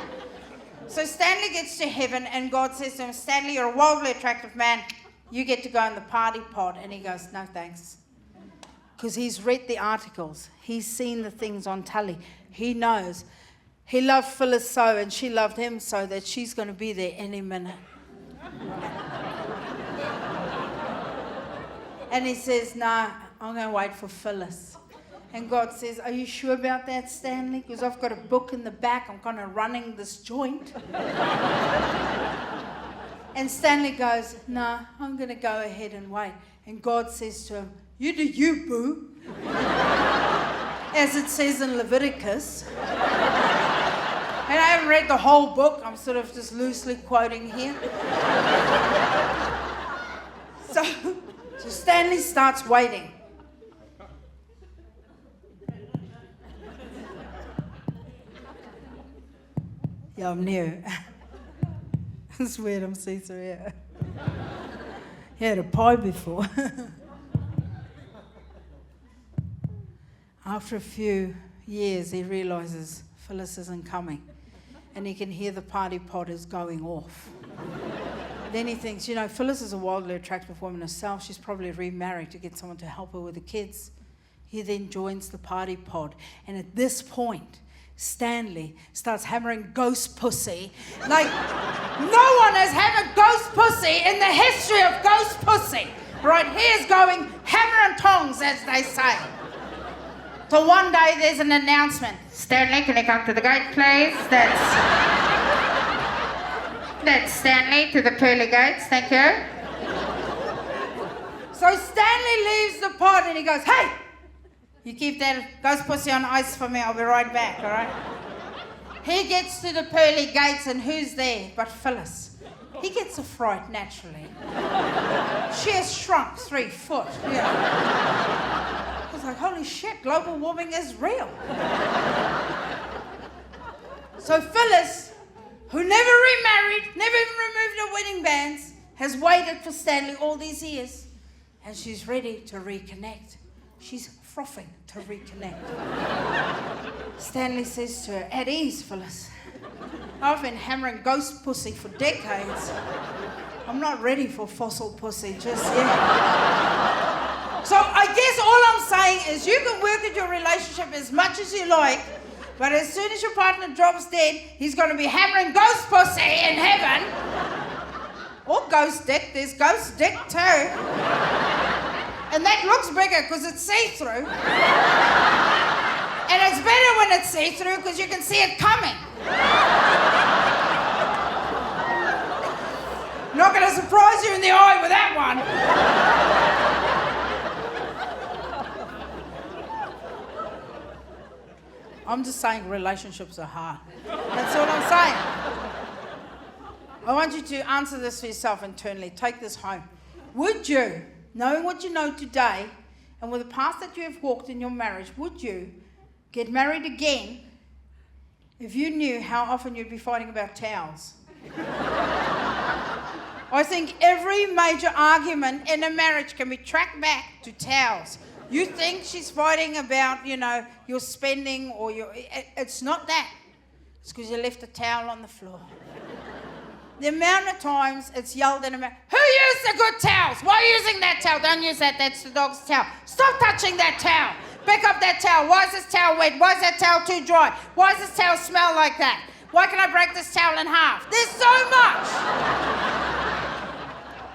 So Stanley gets to heaven and God says to him, Stanley, you're a wildly attractive man. You get to go in the party pod. And he goes, no thanks. Because he's read the articles. He's seen the things on telly. He knows he loved Phyllis so, and she loved him so, that she's going to be there any minute. And he says, nah, I'm going to wait for Phyllis. And God says, are you sure about that, Stanley? Because I've got a book in the back. I'm kind of running this joint. And Stanley goes, nah, I'm going to go ahead and wait. And God says to him, you do you, boo. As it says in Leviticus. And I haven't read the whole book. I'm sort of just loosely quoting here. So Stanley starts waiting. Yeah, I'm new. It's weird, I'm see-through here. He had a pie before. After a few years, he realizes Phyllis isn't coming. And he can hear the party pot is going off. Then he thinks, you know, Phyllis is a wildly attractive woman herself. She's probably remarried to get someone to help her with the kids. He then joins the party pod. And at this point, Stanley starts hammering ghost pussy. Like, no one has hammered ghost pussy in the history of ghost pussy. Right, he is going hammer and tongs, as they say. So one day there's an announcement. Stanley, can you come to the gate, please? That's Stanley to the pearly gates, thank you. So Stanley leaves the pod and he goes, hey! You keep that ghost pussy on ice for me, I'll be right back, all right? He gets to the pearly gates and who's there but Phyllis? He gets a fright naturally. She has shrunk 3 foot, I was like, holy shit, global warming is real. So Phyllis, who never remarried, never even removed her wedding bands, has waited for Stanley all these years, and she's ready to reconnect. She's frothing to reconnect. Stanley says to her, at ease, Phyllis. I've been hammering ghost pussy for decades. I'm not ready for fossil pussy just yet. So I guess all I'm saying is you can work at your relationship as much as you like, but as soon as your partner drops dead, he's going to be hammering ghost pussy in heaven. Or ghost dick. There's ghost dick too. And that looks bigger because it's see-through. And it's better when it's see-through because you can see it coming. Not going to surprise you in the eye with that one. I'm just saying relationships are hard. That's all I'm saying. I want you to answer this for yourself internally. Take this home. Would you, knowing what you know today, and with the path that you have walked in your marriage, would you get married again if you knew how often you'd be fighting about towels? I think every major argument in a marriage can be tracked back to towels. You think she's fighting about, you know, your spending or your... It's not that. It's because you left a towel on the floor. The amount of times it's yelled in a marriage, who used the good towels? Why are you using that towel? Don't use that, that's the dog's towel. Stop touching that towel. Pick up that towel. Why is this towel wet? Why is that towel too dry? Why does this towel smell like that? Why can I break this towel in half? There's so much.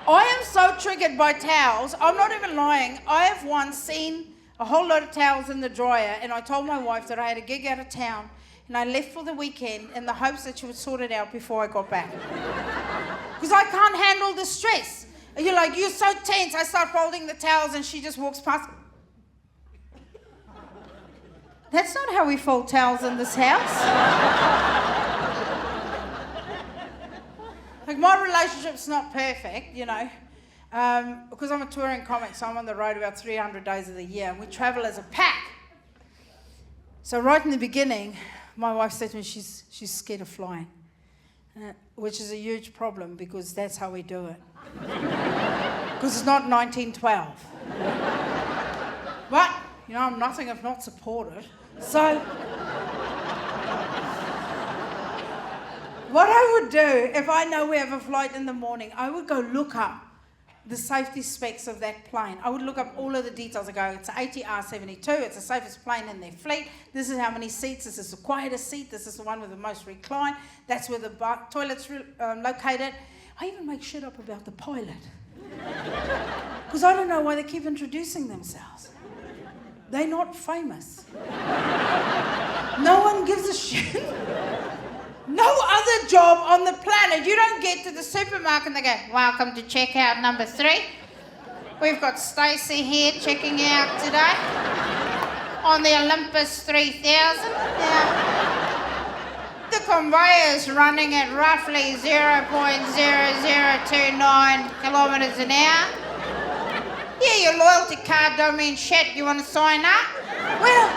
I am so triggered by towels. I'm not even lying. I have once seen a whole lot of towels in the dryer, and I told my wife that I had a gig out of town, and I left for the weekend in the hopes that she would sort it out before I got back. Because I can't handle the stress. And you're like, you're so tense. I start folding the towels, and she just walks past. That's not how we fold towels in this house. Like, my relationship's not perfect, you know, because I'm a touring comic, so I'm on the road about 300 days of the year, and we travel as a pack. So right in the beginning, my wife said to me she's scared of flying, which is a huge problem because that's how we do it. Because it's not 1912. But, you know, I'm nothing if not supported. So... what I would do, if I know we have a flight in the morning, I would go look up the safety specs of that plane. I would look up all of the details. I go, it's an ATR-72, it's the safest plane in their fleet. This is how many seats, this is the quietest seat, this is the one with the most recline, that's where the toilet's located. I even make shit up about the pilot. Because I don't know why they keep introducing themselves. They're not famous. No one gives a shit. No other job on the planet. You don't get to the supermarket and they go, welcome to checkout number 3. We've got Stacey here checking out today on the Olympus 3000. Now, the conveyor is running at roughly 0.0029 kilometres an hour. Yeah, your loyalty card don't mean shit. You want to sign up? Well,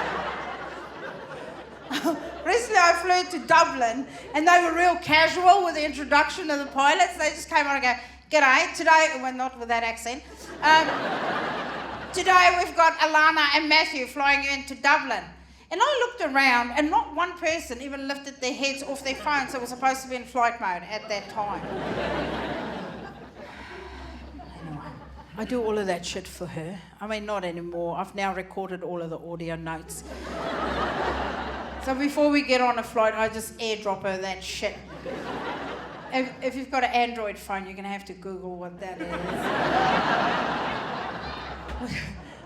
recently I flew to Dublin and they were real casual with the introduction of the pilots. They just came on and go, g'day, today, well, not with that accent. Today we've got Alana and Matthew flying into Dublin. And I looked around and not one person even lifted their heads off their phones that were supposed to be in flight mode at that time. I do all of that shit for her. I mean, not anymore. I've now recorded all of the audio notes. So before we get on a flight, I just airdrop her that shit. If you've got an Android phone, you're going to have to Google what that is.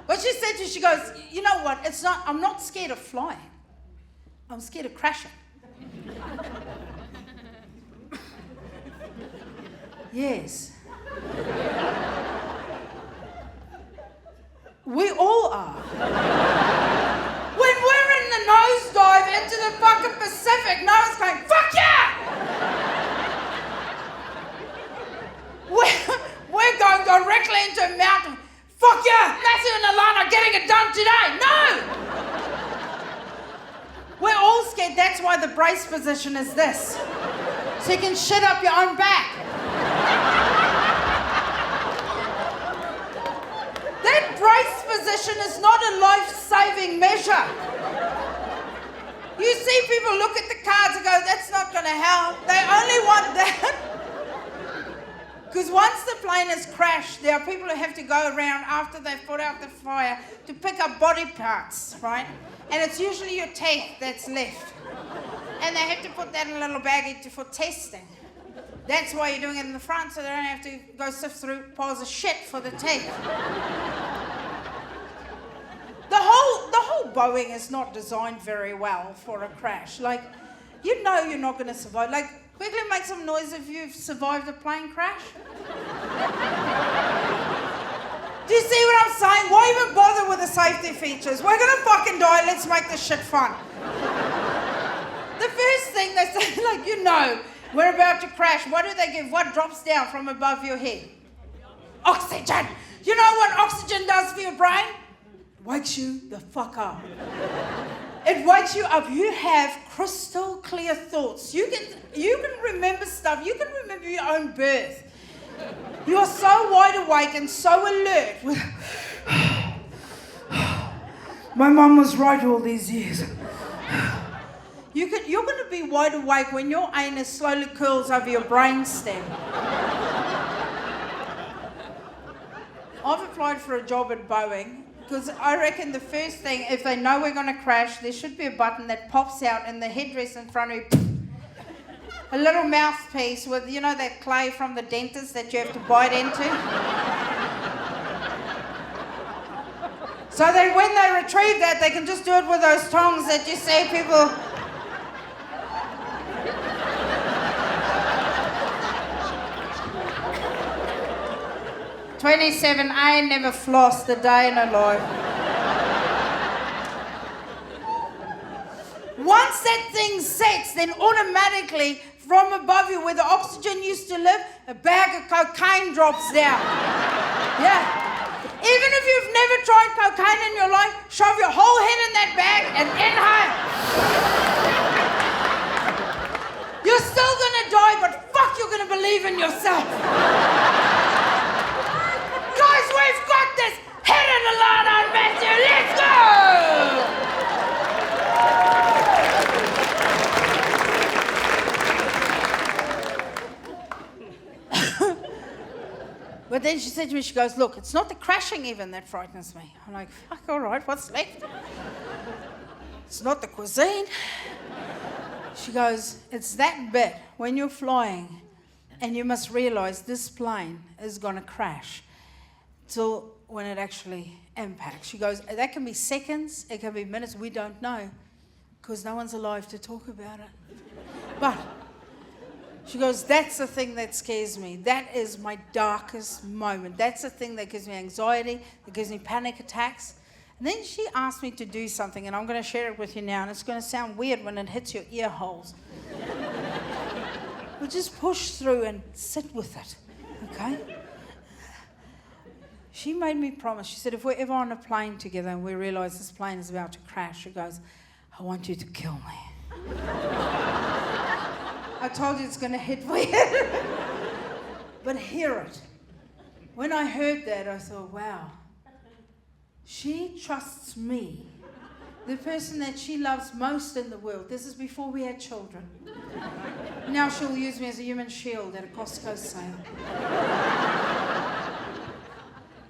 What she said to me, she goes, you know what, I'm not scared of flying. I'm scared of crashing. Yes. We all are. When we're in the nosedive into the fucking Pacific, no one's going, fuck yeah! We're going directly into a mountain. Fuck yeah! Matthew and Alana are getting it done today. No! We're all scared. That's why the brace position is this. So you can shit up your own back. That brace position is not a life-saving measure. You see people look at the cards and go, that's not going to help. They only want that. Because once the plane has crashed, there are people who have to go around after they've put out the fire to pick up body parts, right? And it's usually your teeth that's left. And they have to put that in a little baggage for testing. That's why you're doing it in the front, so they don't have to go sift through piles of shit for the teeth. The whole Boeing is not designed very well for a crash. Like, you know you're not going to survive. Like, quickly make some noise if you've survived a plane crash. Do you see what I'm saying? Why even bother with the safety features? We're going to fucking die. Let's make this shit fun. The first thing they say, like, you know, we're about to crash. What do they give? What drops down from above your head? Oxygen. You know what oxygen does for your brain? Wakes you the fuck up. It wakes you up. You have crystal clear thoughts. You can remember stuff. You can remember your own birth. You are so wide awake and so alert. My mum was right all these years. You're going to be wide awake when your anus slowly curls over your brainstem. I've applied for a job at Boeing because I reckon the first thing, if they know we're going to crash, there should be a button that pops out in the headdress in front of you. A little mouthpiece with, you know, that clay from the dentist that you have to bite into. So that when they retrieve that, they can just do it with those tongs that you see people... 27A never flossed a day in her life. Once that thing sets, then automatically from above you where the oxygen used to live, a bag of cocaine drops down. Yeah. Even if you've never tried cocaine in your life, shove your whole head in that bag and inhale. You're still gonna die, but fuck, you're gonna believe in yourself. Guys, we've got this! Hit it, Alana and Matthew, let's go! But then she said to me, she goes, look, it's not the crashing even that frightens me. I'm like, fuck, all right, what's left? It's not the cuisine. She goes, it's that bit when you're flying and you must realize this plane is going to crash till when it actually impacts. She goes, that can be seconds, it can be minutes, we don't know because no one's alive to talk about it. But she goes, that's the thing that scares me. That is my darkest moment. That's the thing that gives me anxiety, that gives me panic attacks. And then she asked me to do something, and I'm going to share it with you now, and it's going to sound weird when it hits your ear holes. But just push through and sit with it, okay? She made me promise. She said, if we're ever on a plane together and we realize this plane is about to crash, she goes, I want you to kill me. I told you it's going to hit weird. But hear it. When I heard that, I thought, wow. She trusts me, the person that she loves most in the world. This is before we had children. Now she'll use me as a human shield at a Costco sale.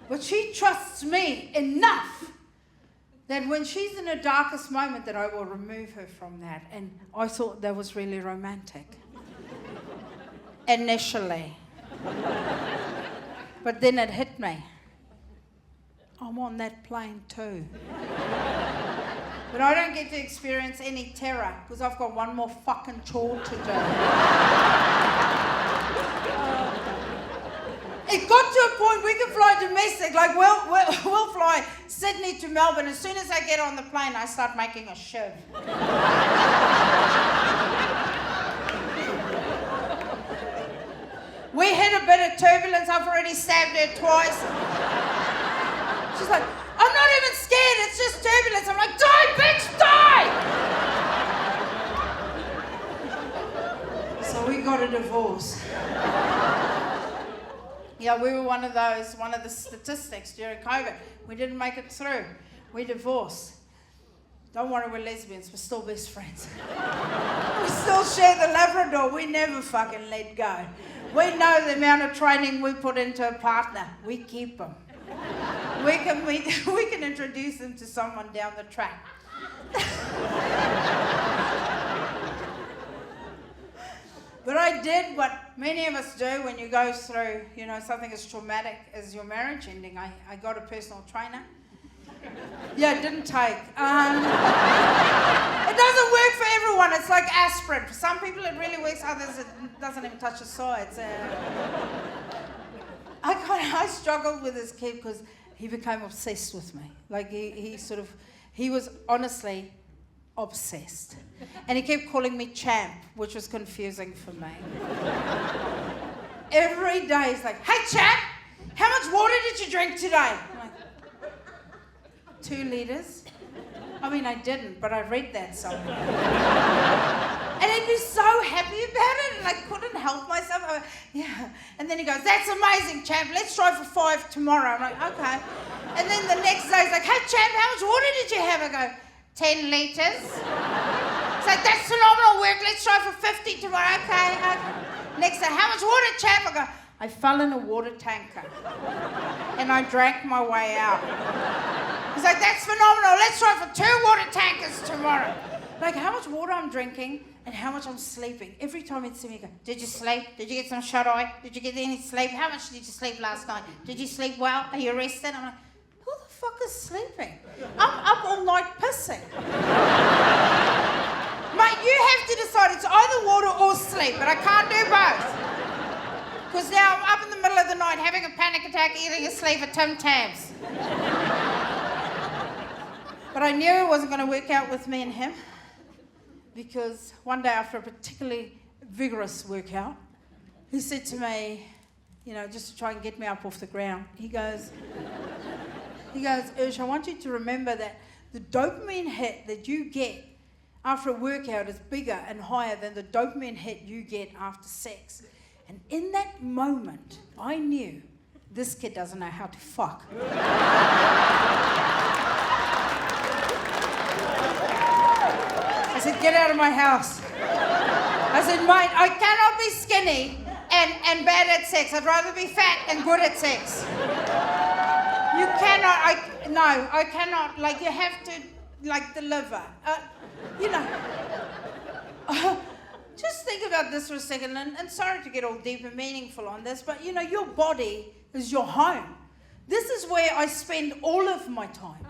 But she trusts me enough that when she's in her darkest moment that I will remove her from that. And I thought that was really romantic. Initially. But then it hit me. I'm on that plane too. But I don't get to experience any terror because I've got one more fucking chore to do. It got to a point we can fly domestic, like we'll fly Sydney to Melbourne. As soon as I get on the plane, I start making a shiv. We hit a bit of turbulence. I've already stabbed her twice. She's like, I'm not even scared, it's just turbulence. I'm like, die, bitch, die! So we got a divorce. Yeah, we were one of the statistics during COVID. We didn't make it through. We divorced. Don't worry, we're lesbians, we're still best friends. We still share the Labrador, we never fucking let go. We know the amount of training we put into a partner. We keep them. We can introduce them to someone down the track. But I did what many of us do when you go through, something as traumatic as your marriage ending. I got a personal trainer. Yeah, it didn't take. It doesn't work for everyone. It's like aspirin. For some people it really works, others it doesn't even touch the sides. I struggled with this kid because he became obsessed with me. Like he was honestly obsessed. And he kept calling me champ, which was confusing for me. Every day he's like, hey champ, how much water did you drink today? I'm like, 2 liters. I mean, I didn't, but I read that somewhere. And I'd be so happy about it, and I couldn't help myself. Yeah. And then he goes, that's amazing, champ. Let's try for 5 tomorrow. I'm like, okay. And then the next day he's like, hey, champ, how much water did you have? I go, 10 liters. He's like, that's phenomenal work. Let's try for 50 tomorrow. Okay. Next day, how much water, champ? I go, I fell in a water tanker. And I drank my way out. He's like, that's phenomenal. Let's try for 2 water tankers tomorrow. Like how much water I'm drinking and how much I'm sleeping. Every time he'd see me go, did you sleep? Did you get some shut-eye? Did you get any sleep? How much did you sleep last night? Did you sleep well? Are you rested? I'm like, who the fuck is sleeping? I'm up all night pissing. Mate, you have to decide. It's either water or sleep, but I can't do both. Because now I'm up in the middle of the night having a panic attack, eating a sleeve of Tim Tams. But I knew it wasn't going to work out with me and him because one day after a particularly vigorous workout, he said to me, just to try and get me up off the ground, he goes, Ursh, I want you to remember that the dopamine hit that you get after a workout is bigger and higher than the dopamine hit you get after sex. And in that moment, I knew this kid doesn't know how to fuck. I said, get out of my house. I said, mate, I cannot be skinny and bad at sex. I'd rather be fat and good at sex. You cannot, I cannot. Like, you have to, like, deliver. Just think about this for a second, and sorry to get all deep and meaningful on this, but, your body is your home. This is where I spend all of my time.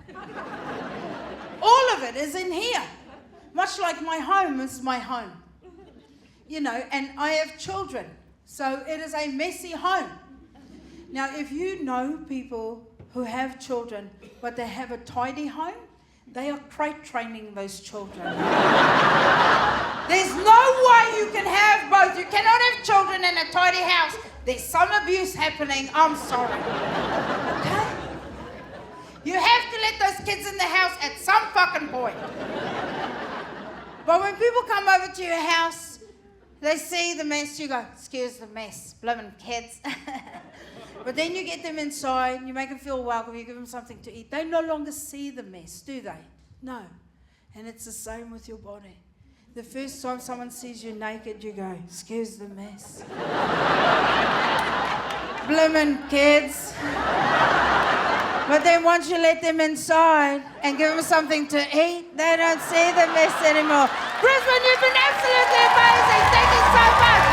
All of it is in here. Much like my home is my home. And I have children, so it is a messy home. Now, if you know people who have children, but they have a tidy home, they are crate training those children. There's no way you can have both. You cannot have children in a tidy house. There's some abuse happening. I'm sorry. Okay? You have to let those kids in the house at some fucking point. But when people come over to your house, they see the mess, you go, excuse the mess, blooming kids. But then you get them inside, you make them feel welcome, you give them something to eat. They no longer see the mess, do they? No. And it's the same with your body. The first time someone sees you naked, you go, excuse the mess. Blooming kids. But then once you let them inside and give them something to eat, they don't see the mess anymore. Brisbane, you've been absolutely amazing. Thank you so much.